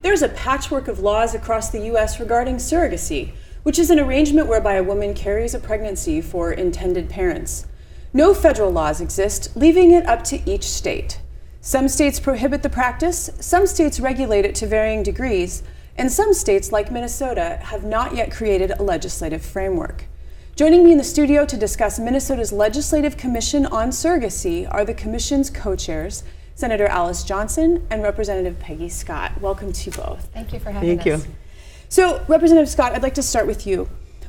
There's a patchwork of laws across the U.S. regarding surrogacy, which is an arrangement whereby a woman carries a pregnancy for intended parents. No federal laws exist, leaving it up to each state. Some states prohibit the practice, some states regulate it to varying degrees, and some states, like Minnesota, have not yet created a legislative framework. Joining me in the studio to discuss Minnesota's Legislative Commission on Surrogacy are the Commission's co-chairs, Senator Alice Johnson and Representative Peggy Scott. Welcome to you both. Thank you for having us. Thank you. So, Representative Scott, I'd like to start with you.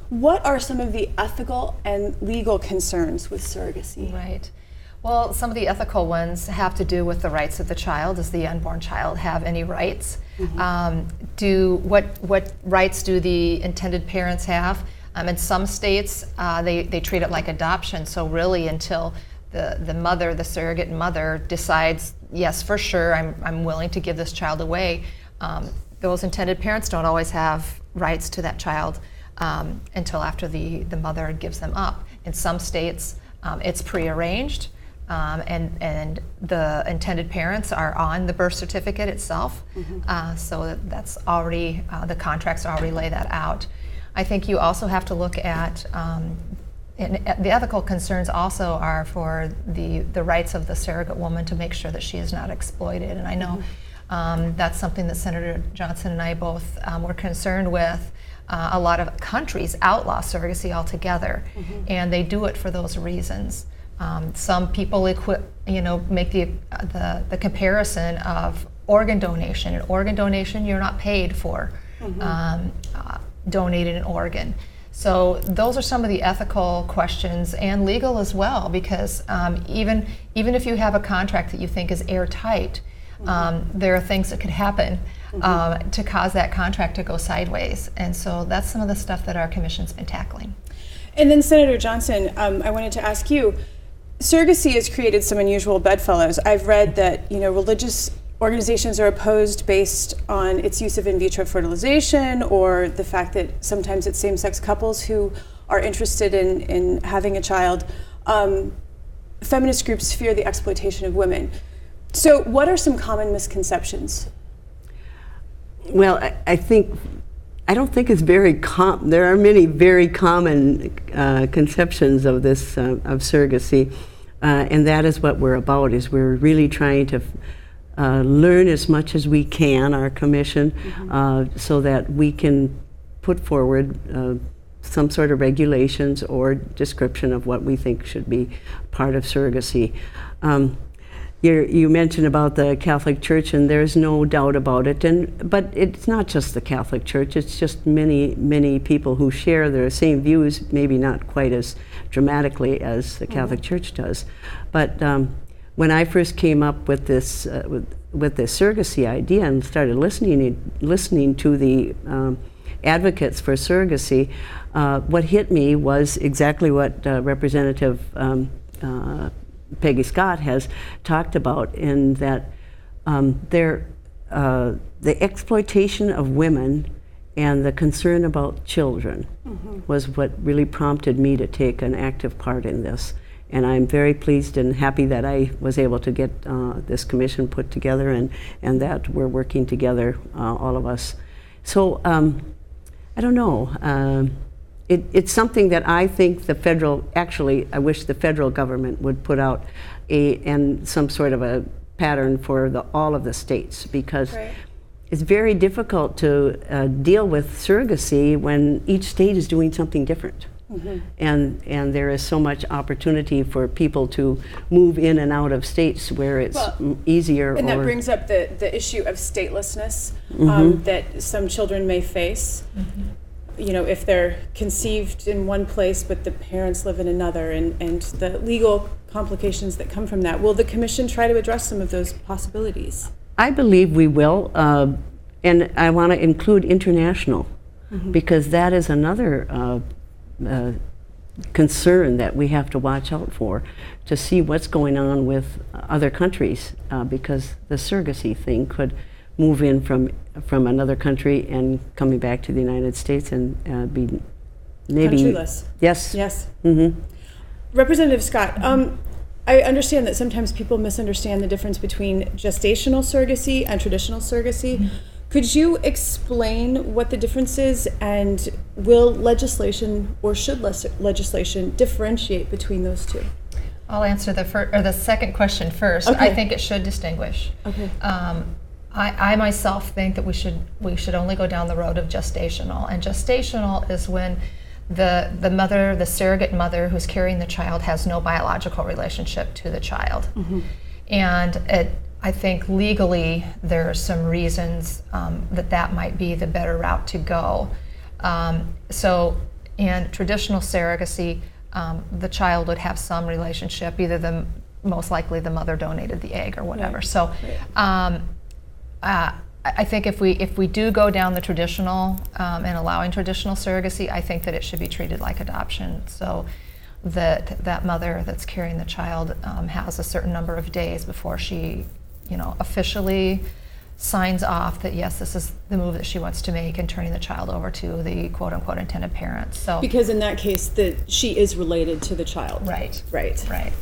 What are some of the ethical and legal concerns with surrogacy? Right. Well, some of the ethical ones have to do with the rights of the child. Does the unborn child have any rights? What rights do the intended parents have? In some states, they treat it like adoption. So really, until the mother, the surrogate mother, decides, yes, for sure, I'm willing to give this child away, those intended parents don't always have rights to that child until after the mother gives them up. In some states, it's prearranged, and the intended parents are on the birth certificate itself, so that's already, the contracts already lay that out. I think you also have to look at, and the ethical concerns also are for the rights of the surrogate woman to make sure that she is not exploited. And I know that's something that Senator Johnson and I both were concerned with. A lot of countries outlaw surrogacy altogether, and they do it for those reasons. Some people make the comparison of organ donation. In organ donation, you're not paid for donating an organ. So those are some of the ethical questions, and legal as well, because even if you have a contract that you think is airtight, there are things that could happen to cause that contract to go sideways. And so that's some of the stuff that our commission's been tackling. And then Senator Johnson, I wanted to ask you, surrogacy has created some unusual bedfellows. I've read that religious organizations are opposed based on its use of in vitro fertilization, or the fact that sometimes it's same-sex couples who are interested in having a child. Feminist groups fear the exploitation of women. So what are some common misconceptions? Well, I don't think it's very there are many very common conceptions of this, of surrogacy, and that is what we're about, is we're really trying to learn as much as we can, our commission, so that we can put forward some sort of regulations or description of what we think should be part of surrogacy. You mentioned about the Catholic Church, and there's no doubt about it. But it's not just the Catholic Church, it's just many people who share their same views, maybe not quite as dramatically as the Catholic Church does. But when I first came up with this surrogacy idea and started listening to the advocates for surrogacy, what hit me was exactly what Representative Peggy Scott has talked about, in that the exploitation of women and the concern about children was what really prompted me to take an active part in this. And I'm very pleased and happy that I was able to get this commission put together, and that we're working together, all of us. So I don't know. It's something that I think I wish the federal government would put out some sort of a pattern for all of the states, because it's very difficult to deal with surrogacy when each state is doing something different. And there is so much opportunity for people to move in and out of states where it's easier. And that brings up the issue of statelessness that some children may face. If they're conceived in one place but the parents live in another, and the legal complications that come from that. Will the commission try to address some of those possibilities? I believe we will, and I want to include international, because that is another concern that we have to watch out for, to see what's going on with other countries, because the surrogacy thing could move in from another country and coming back to the United States and be maybe countryless. Yes. Representative Scott, I understand that sometimes people misunderstand the difference between gestational surrogacy and traditional surrogacy. Could you explain what the difference is, and will legislation or should legislation differentiate between those two? I'll answer the second question first. Okay. I think it should distinguish. Okay. I myself think that we should only go down the road of gestational, and gestational is when the mother, the surrogate mother who's carrying the child, has no biological relationship to the child. Mm-hmm. And I think legally there are some reasons that might be the better route to go. So in traditional surrogacy, the child would have some relationship, either most likely the mother donated the egg or whatever. Right. So I think if we do go down the traditional and allowing traditional surrogacy, I think that it should be treated like adoption. So that mother that's carrying the child has a certain number of days before she, officially signs off that yes, this is the move that she wants to make in turning the child over to the quote-unquote intended parents. So because in that case, she is related to the child. Right. Right.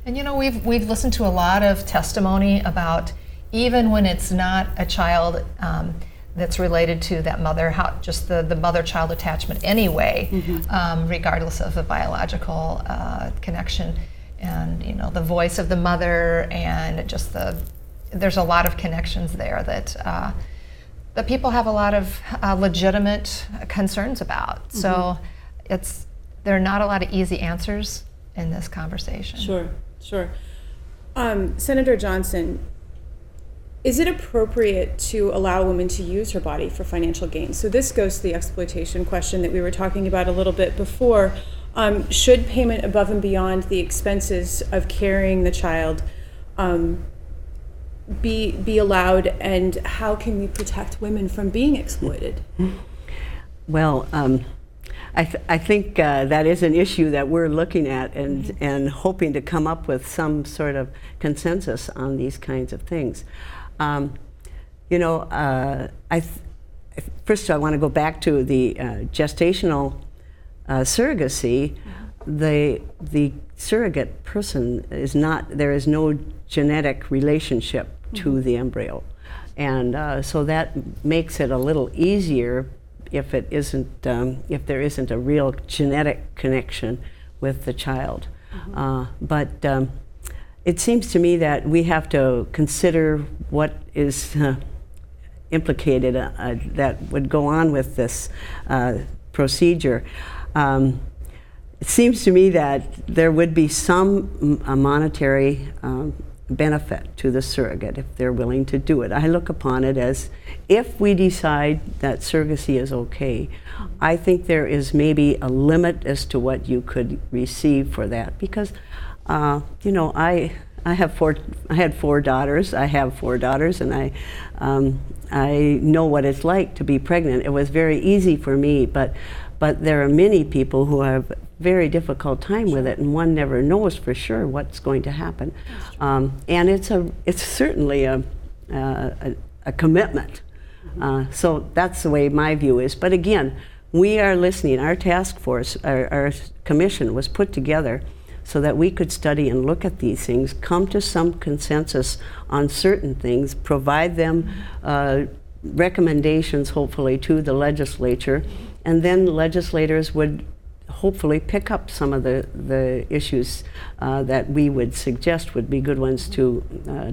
And we've listened to a lot of testimony about, even when it's not a child that's related to that mother, how just the mother-child attachment anyway, Mm-hmm. Regardless of the biological connection, and the voice of the mother, and just there's a lot of connections there that people have a lot of legitimate concerns about. Mm-hmm. So there are not a lot of easy answers in this conversation. Sure. Senator Johnson, is it appropriate to allow a woman to use her body for financial gain? So this goes to the exploitation question that we were talking about a little bit before. Should payment above and beyond the expenses of carrying the child be allowed, and how can we protect women from being exploited? Well, I think that is an issue that we're looking at and hoping to come up with some sort of consensus on these kinds of things. First I want to go back to the gestational surrogacy. The surrogate person there is no genetic relationship to the embryo, and so that makes it a little easier if there isn't a real genetic connection with the child. But it seems to me that we have to consider what is implicated that would go on with this procedure. It seems to me that there would be some monetary benefit to the surrogate if they're willing to do it. I look upon it as, if we decide that surrogacy is okay, I think there is maybe a limit as to what you could receive for that, because I had 4 daughters. I have 4 daughters, and I know what it's like to be pregnant. It was very easy for me, but there are many people who have very difficult time with it, and one never knows for sure what's going to happen. And it's certainly a commitment. So that's the way my view is. But again, we are listening. Our task force, our commission was put together so that we could study and look at these things, come to some consensus on certain things, provide them recommendations, hopefully, to the legislature, and then legislators would hopefully pick up some of the issues that we would suggest would be good ones to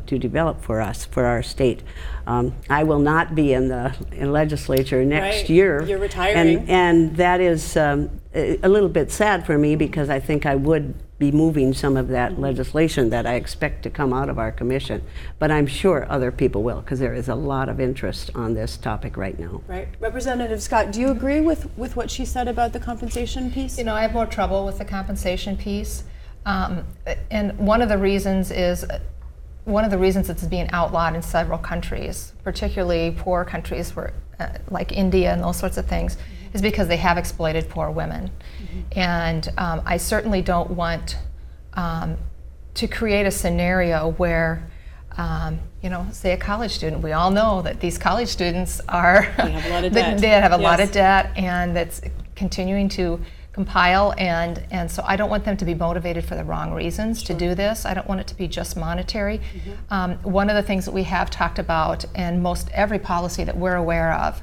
develop for us, for our state. I will not be in the legislature next year. You're retiring. And that is a little bit sad for me, because I think I would be moving some of that legislation that I expect to come out of our commission. But I'm sure other people will, because there is a lot of interest on this topic right now. Right. Representative Scott, do you agree with what she said about the compensation piece? I have more trouble with the compensation piece. And one of the reasons it's being outlawed in several countries, particularly poor countries like India and those sorts of things, is because they have exploited poor women. And I certainly don't want to create a scenario where, say a college student, we all know that these college students are, they have a lot of debt. they have a lot of debt, and that's continuing to compile, and so I don't want them to be motivated for the wrong reasons to do this. I don't want it to be just monetary. One of the things that we have talked about, and most every policy that we're aware of,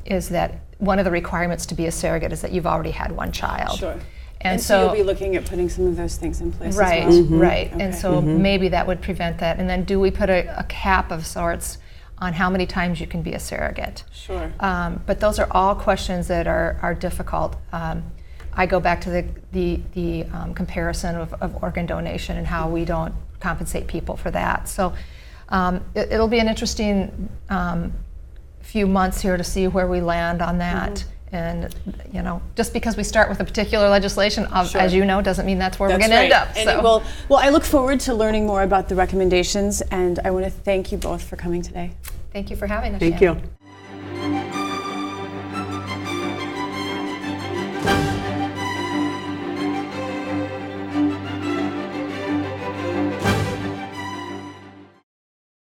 is that one of the requirements to be a surrogate is that you've already had one child. Sure. And so you'll be looking at putting some of those things in place right, as well. right. Okay. And so maybe that would prevent that. And then do we put a cap of sorts on how many times you can be a surrogate? Sure. But those are all questions that are difficult. I go back to the comparison of organ donation and how we don't compensate people for that. So it'll be an interesting few months here to see where we land on that. And just because we start with a particular legislation, as you know, doesn't mean that's where we're going to end up. And well, I look forward to learning more about the recommendations, and I want to thank you both for coming today. Thank you for having us. Thank Shannon. you.